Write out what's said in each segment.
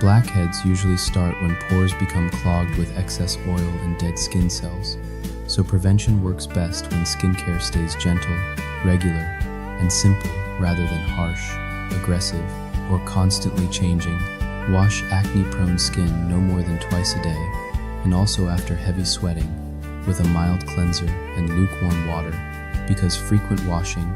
Blackheads usually start when pores become clogged with excess oil and dead skin cells, so prevention works best when skincare stays gentle, regular, and simple rather than harsh, aggressive, or constantly changing. Wash acne-prone skin no more than twice a day, and also after heavy sweating, with a mild cleanser and lukewarm water, because frequent washing,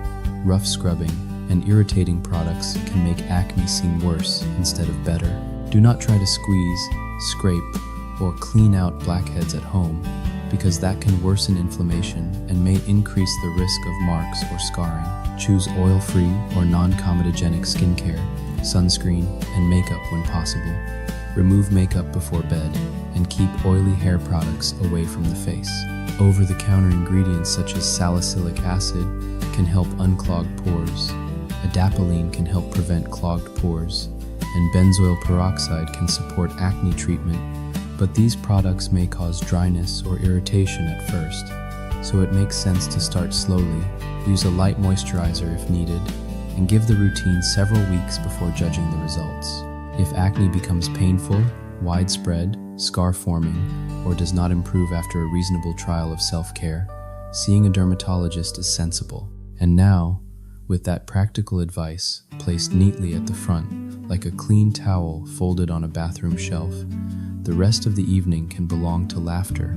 rough scrubbing, and irritating products can make acne seem worse instead of better. Do not try to squeeze, scrape, or clean out blackheads at home, because that can worsen inflammation and may increase the risk of marks or scarring. Choose oil-free or non-comedogenic skincare, sunscreen, and makeup when possible. Remove makeup before bed, and keep oily hair products away from the face. Over-the-counter ingredients such as salicylic acid can help unclog pores. Adapalene can help prevent clogged pores, and benzoyl peroxide can support acne treatment, but these products may cause dryness or irritation at first, so it makes sense to start slowly, use a light moisturizer if needed, and give the routine several weeks before judging the results. If acne becomes painful, widespread, scar-forming, or does not improve after a reasonable trial of self-care, seeing a dermatologist is sensible. And now, with that practical advice placed neatly at the front, like a clean towel folded on a bathroom shelf, the rest of the evening can belong to laughter,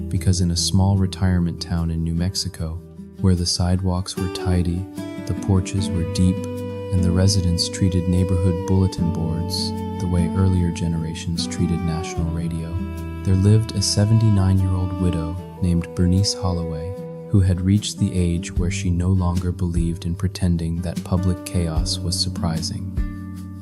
because in a small retirement town in New Mexico, where the sidewalks were tidy, the porches were deep, and the residents treated neighborhood bulletin boards the way earlier generations treated national radio, there lived a 79-year-old widow named Bernice Holloway, who had reached the age where she no longer believed in pretending that public chaos was surprising.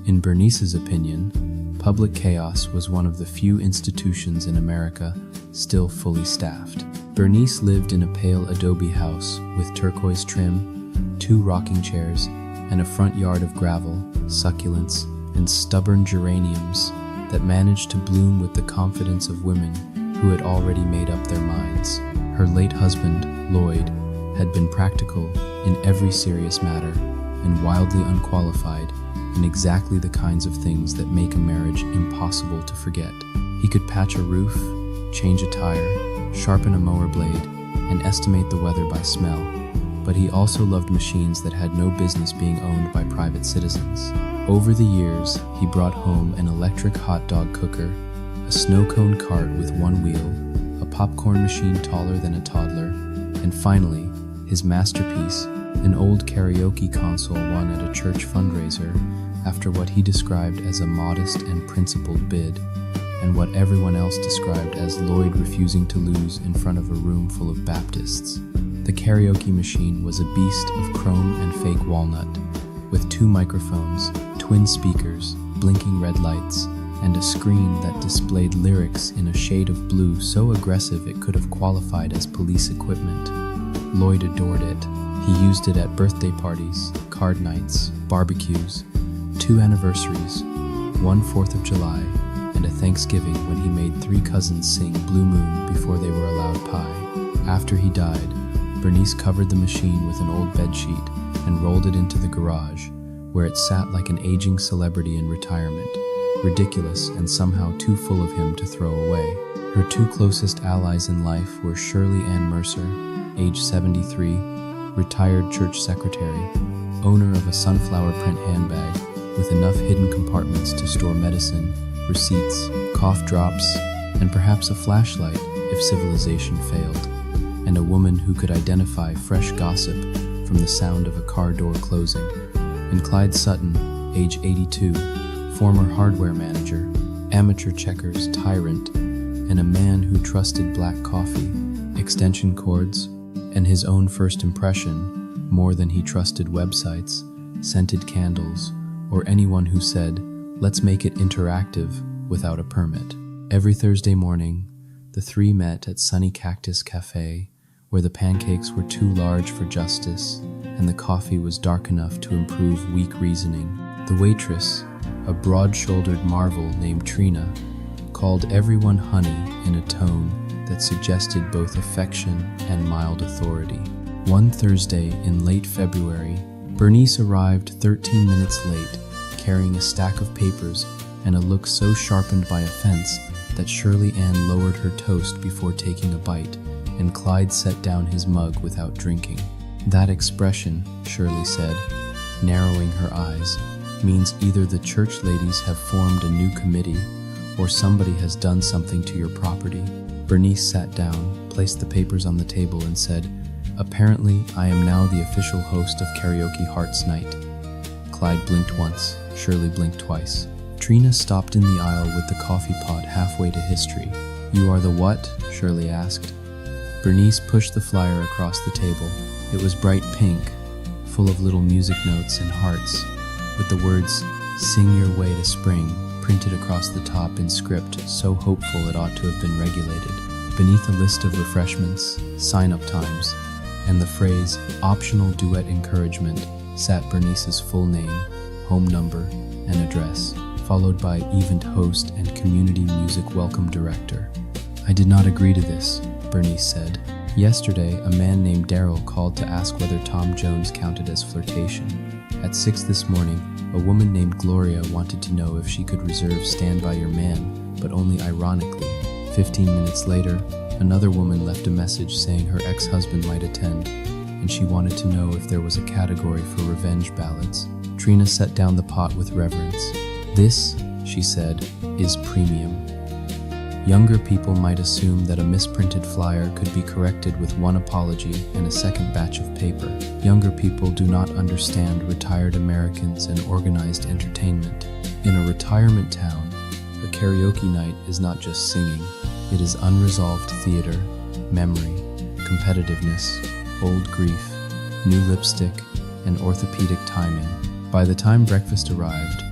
In Bernice's opinion, public chaos was one of the few institutions in America still fully staffed. Bernice lived in a pale adobe house with turquoise trim, 2 rocking chairs, and a front yard of gravel, succulents, and stubborn geraniums that managed to bloom with the confidence of women who had already made up their minds. Her late husband, Lloyd, had been practical in every serious matter and wildly unqualified in exactly the kinds of things that make a marriage impossible to forget. He could patch a roof, change a tire, sharpen a mower blade, and estimate the weather by smell, but he also loved machines that had no business being owned by private citizens. Over the years, he brought home an electric hot dog cooker, a snow cone cart with 1 wheel, a popcorn machine taller than a toddler, and finally, his masterpiece, an old karaoke console won at a church fundraiser after what he described as a modest and principled bid, and what everyone else described as Lloyd refusing to lose in front of a room full of Baptists. The karaoke machine was a beast of chrome and fake walnut, with 2 microphones, twin speakers, blinking red lights, and a screen that displayed lyrics in a shade of blue so aggressive it could have qualified as police equipment. Lloyd adored it. He used it at birthday parties, card nights, barbecues, 2 anniversaries, 1 4th of July, and a Thanksgiving when he made 3 cousins sing Blue Moon before they were allowed pie. After he died, Bernice covered the machine with an old bedsheet and rolled it into the garage, where it sat like an aging celebrity in retirement, ridiculous and somehow too full of him to throw away. Her 2 closest allies in life were Shirley Ann Mercer, age 73, retired church secretary, owner of a sunflower print handbag with enough hidden compartments to store medicine, receipts, cough drops, and perhaps a flashlight if civilization failed, and a woman who could identify fresh gossip from the sound of a car door closing, and Clyde Sutton, age 82, former hardware manager, amateur checkers tyrant, and a man who trusted black coffee, extension cords, and his own first impression more than he trusted websites, scented candles, or anyone who said, "Let's make it interactive," without a permit. Every Thursday morning, the 3 met at Sunny Cactus Cafe, where the pancakes were too large for justice and the coffee was dark enough to improve weak reasoning. The waitress, a broad-shouldered marvel named Trina, called everyone honey in a tone that suggested both affection and mild authority. One Thursday in late February, Bernice arrived 13 minutes late, carrying a stack of papers and a look so sharpened by offense that Shirley Ann lowered her toast before taking a bite, and Clyde set down his mug without drinking. "That expression," Shirley said, narrowing her eyes, "means either the church ladies have formed a new committee or somebody has done something to your property." Bernice sat down, placed the papers on the table, and said, "Apparently, I am now the official host of Karaoke Hearts Night." Clyde blinked once, Shirley blinked twice. Trina stopped in the aisle with the coffee pot halfway to history. "You are the what?" Shirley asked. Bernice pushed the flyer across the table. It was bright pink, full of little music notes and hearts, with the words, "Sing Your Way to Spring," printed across the top in script so hopeful it ought to have been regulated. Beneath a list of refreshments, sign-up times, and the phrase, "Optional Duet Encouragement," sat Bernice's full name, home number, and address, followed by event host and community music welcome director. "I did not agree to this," Bernice said. "Yesterday, a man named Daryl called to ask whether Tom Jones counted as flirtation. At 6 this morning, a woman named Gloria wanted to know if she could reserve Stand By Your Man, but only ironically. 15 minutes later, another woman left a message saying her ex-husband might attend, and she wanted to know if there was a category for revenge ballads." Trina set down the pot with reverence. "This," she said, "is premium." Younger people might assume that a misprinted flyer could be corrected with one apology and a second batch of paper. Younger people do not understand retired Americans and organized entertainment. In a retirement town, a karaoke night is not just singing. It is unresolved theater, memory, competitiveness, old grief, new lipstick, and orthopedic timing. By the time breakfast arrived,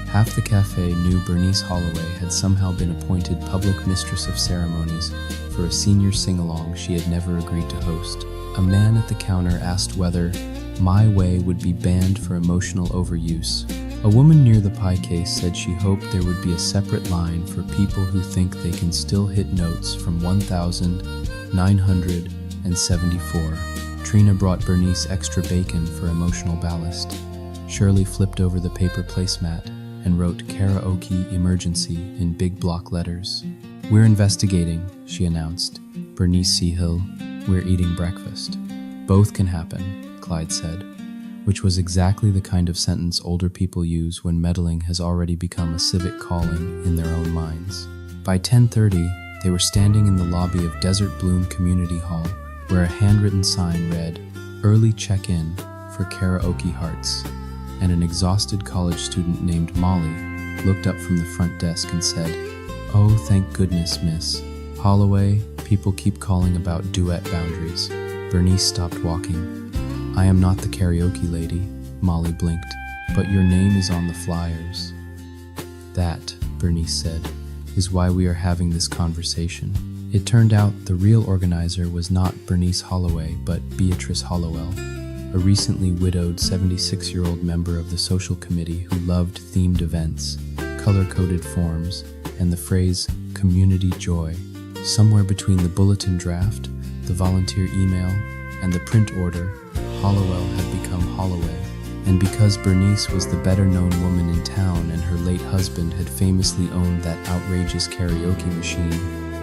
half the cafe knew Bernice Holloway had somehow been appointed public mistress of ceremonies for a senior sing-along she had never agreed to host. A man at the counter asked whether My Way would be banned for emotional overuse. A woman near the pie case said she hoped there would be a separate line for people who think they can still hit notes from 1,974. Trina brought Bernice extra bacon for emotional ballast. Shirley flipped over the paper placemat and wrote Karaoke Emergency in big block letters. We're investigating, she announced. Bernice C. Hill, we're eating breakfast. Both can happen, Clyde said, which was exactly the kind of sentence older people use when meddling has already become a civic calling in their own minds. By 10:30, they were standing in the lobby of Desert Bloom Community Hall, where a handwritten sign read, Early Check-In for Karaoke Hearts, and an exhausted college student named Molly looked up from the front desk and said, Oh, thank goodness, Miss Holloway, people keep calling about duet boundaries. Bernice stopped walking. I am not the karaoke lady, Molly blinked, but your name is on the flyers. That, Bernice said, is why we are having this conversation. It turned out the real organizer was not Bernice Holloway, but Beatrice Hollowell, a recently widowed 76-year-old member of the social committee who loved themed events, color-coded forms, and the phrase community joy. Somewhere between the bulletin draft, the volunteer email, and the print order, Hollowell had become Holloway. And because Bernice was the better-known woman in town and her late husband had famously owned that outrageous karaoke machine,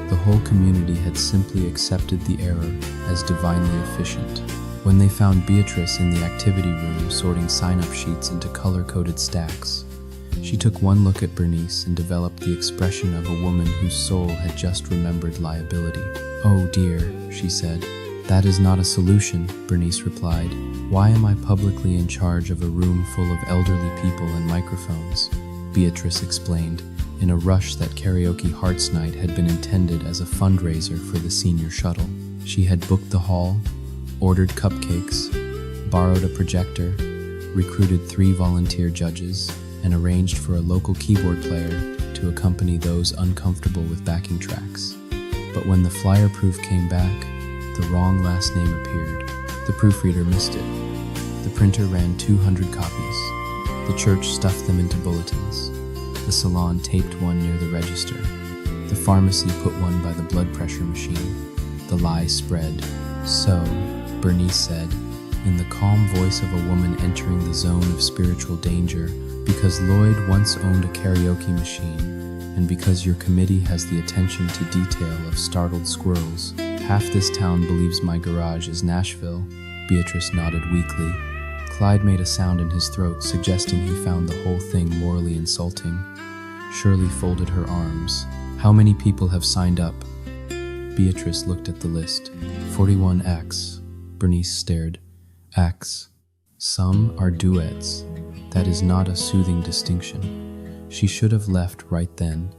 the whole community had simply accepted the error as divinely efficient. When they found Beatrice in the activity room sorting sign-up sheets into color-coded stacks, she took one look at Bernice and developed the expression of a woman whose soul had just remembered liability. Oh dear, she said. That is not a solution, Bernice replied. Why am I publicly in charge of a room full of elderly people and microphones? Beatrice explained, in a rush that Karaoke Hearts Night had been intended as a fundraiser for the senior shuttle. She had booked the hall, ordered cupcakes, borrowed a projector, recruited 3 volunteer judges, and arranged for a local keyboard player to accompany those uncomfortable with backing tracks. But when the flyer proof came back, the wrong last name appeared. The proofreader missed it. The printer ran 200 copies. The church stuffed them into bulletins. The salon taped one near the register. The pharmacy put one by the blood pressure machine. The lie spread. So, Bernice said, in the calm voice of a woman entering the zone of spiritual danger, because Lloyd once owned a karaoke machine, and because your committee has the attention to detail of startled squirrels, half this town believes my garage is Nashville. Beatrice nodded weakly. Clyde made a sound in his throat, suggesting he found the whole thing morally insulting. Shirley folded her arms. How many people have signed up? Beatrice looked at the list. 41X. Bernice stared. X. Some are duets. That is not a soothing distinction. She should have left right then.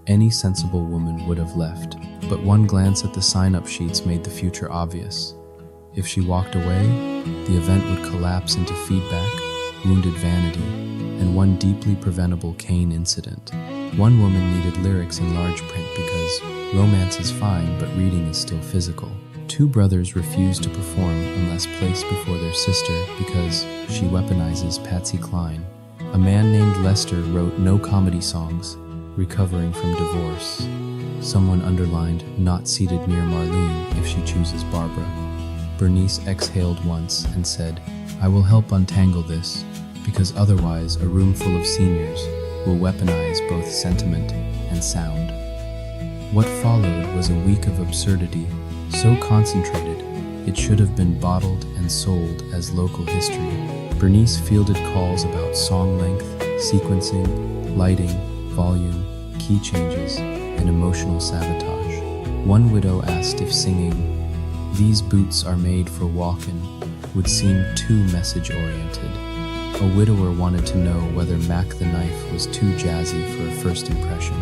Any sensible woman would have left, but one glance at the sign-up sheets made the future obvious. If she walked away, the event would collapse into feedback, wounded vanity, and one deeply preventable Kane incident. One woman needed lyrics in large print because romance is fine, but reading is still physical. 2 brothers refused to perform unless placed before their sister because she weaponizes Patsy Cline. A man named Lester wrote no comedy songs, recovering from divorce. Someone underlined, not seated near Marlene if she chooses Barbara. Bernice exhaled once and said, I will help untangle this, because otherwise a room full of seniors will weaponize both sentiment and sound. What followed was a week of absurdity, so concentrated it should have been bottled and sold as local history. Bernice fielded calls about song length, sequencing, lighting, volume, key changes, and emotional sabotage. One widow asked if singing, These boots are made for walkin', would seem too message-oriented. A widower wanted to know whether Mac the Knife was too jazzy for a first impression.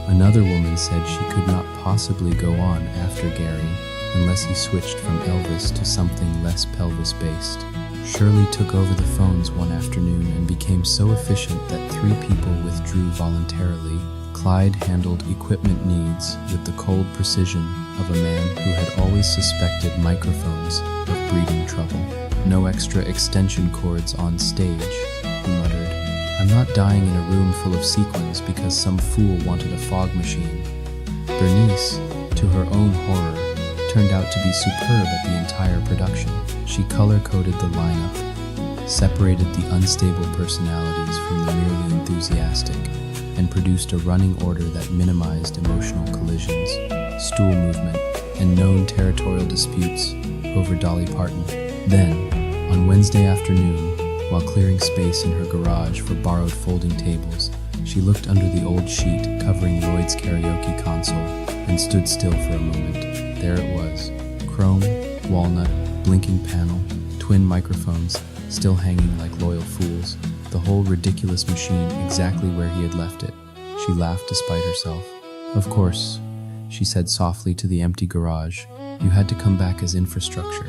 Another woman said she could not possibly go on after Gary, unless he switched from Elvis to something less pelvis-based. Shirley took over the phones one afternoon and became so efficient that 3 people withdrew voluntarily. Clyde handled equipment needs with the cold precision of a man who had always suspected microphones of breeding trouble. No extra extension cords on stage, he muttered. I'm not dying in a room full of sequins because some fool wanted a fog machine. Bernice, to her own horror, turned out to be superb at the entire production. She color-coded the lineup, separated the unstable personalities from the merely enthusiastic, and produced a running order that minimized emotional collisions, stool movement, and known territorial disputes over Dolly Parton. Then, on Wednesday afternoon, while clearing space in her garage for borrowed folding tables, she looked under the old sheet covering Lloyd's karaoke console and stood still for a moment. There it was, chrome, walnut, blinking panel, twin microphones, still hanging like loyal fools, the whole ridiculous machine exactly where he had left it. She laughed despite herself. Of course, she said softly to the empty garage, you had to come back as infrastructure.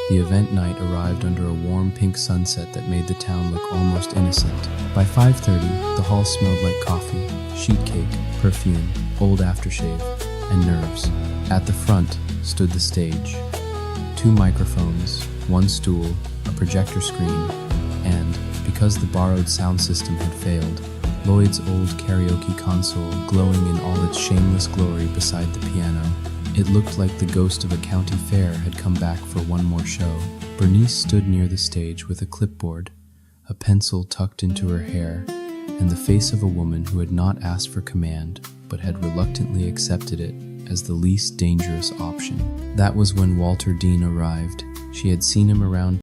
The event night arrived under a warm pink sunset that made the town look almost innocent. By 5:30, the hall smelled like coffee, sheet cake, perfume, old aftershave, and nerves. At the front stood the stage. 2 microphones, 1 stool, a projector screen, and, because the borrowed sound system had failed, Lloyd's old karaoke console glowing in all its shameless glory beside the piano. It looked like the ghost of a county fair had come back for one more show. Bernice stood near the stage with a clipboard, a pencil tucked into her hair, and the face of a woman who had not asked for command, but had reluctantly accepted it as the least dangerous option. That was when Walter Dean arrived. She had seen him around